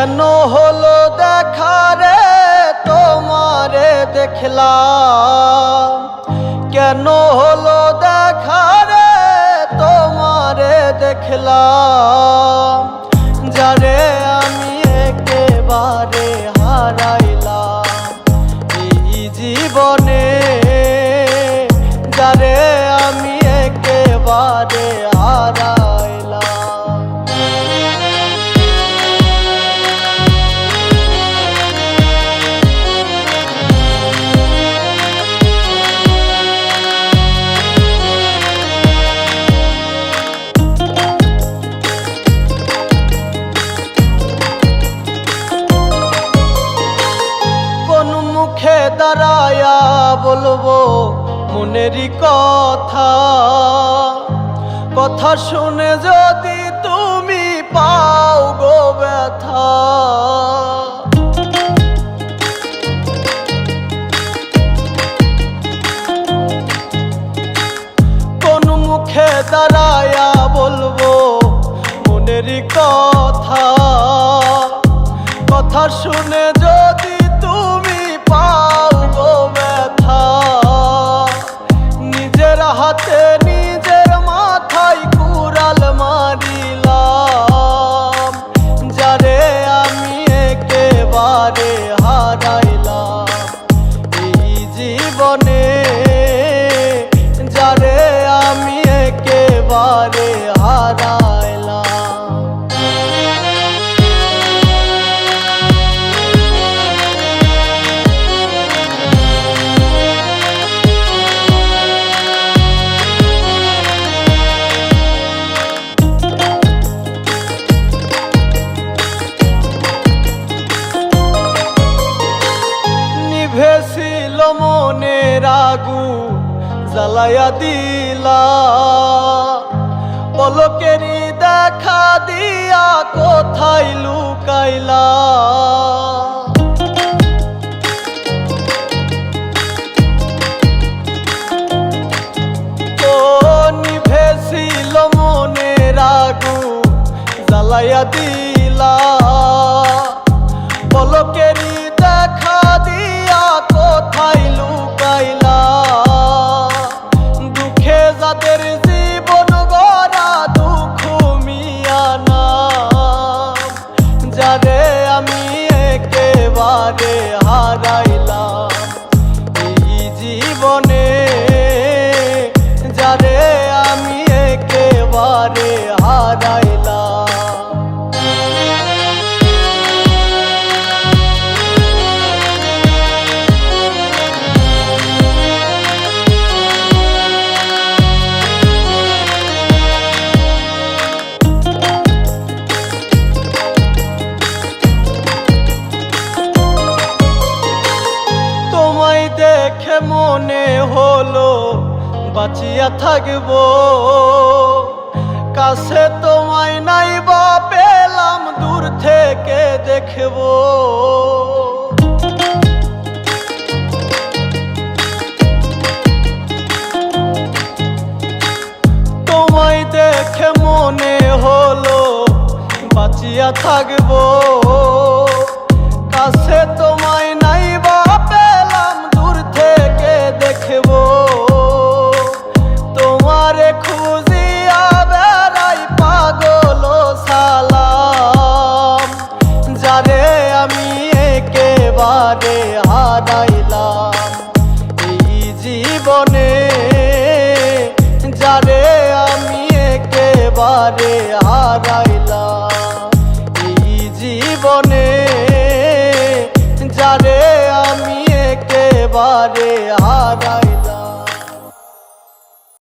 কেন হলো দেখা রে তোমারে দেখলাম, কেন হলো দেখা রে তোমারে দেখলাম, যারে আমি একেবারে হারাইলাম এই জীবনে, যারে আমি একেবারে হারাইলাম। মুখে দাঁড়ায়া বলবো মনেরই কথা, কথা শুনে যদি তুমি পাও গো ব্যথা। কোন মুখে দাঁড়ায়া বলবো মনেরই কথা, কথা শুনে যদি তুমি পাও গো ব্যথা। নিজের হাতে নিজের মাথায় কুড়াল মারিলাম, যারে আমি একেবারে হারাইলাম এই জীবনে, যারে আমি একেবারে হারাইলাম। নিভেছিল মনের আগুন জ্বালায়া দিলা, পলকেরই দেখা দিয়া কোথায় লুকাইলা। ও নিভেছিল মনের আগুন জ্বালায়া দিলা, পলকেরই দেখা দিয়া কোথায় লুকাইলা। দুঃখে যাদের জীবন গড়া দুঃখ মিয়া নাম, যারে আমি একেবারে হারাইলাম এই জীবনে, যারে আমি একেবারে হারাইলাম। দেখে মনে হলো বাঁচিয়া থাকবো, কাছে তোমায় নাই বা পেলাম দূর থেকে দেখবো। তোমায় দেখে মনে হলো বাঁচিয়া থাকবো, কাছে তোমায় নাই বা পেলাম দূর থেকে দেখবো। তোমারে খুঁজিয়া বেড়াই পাগল সালাম, যারে আমি একেবারে হারাইলাম।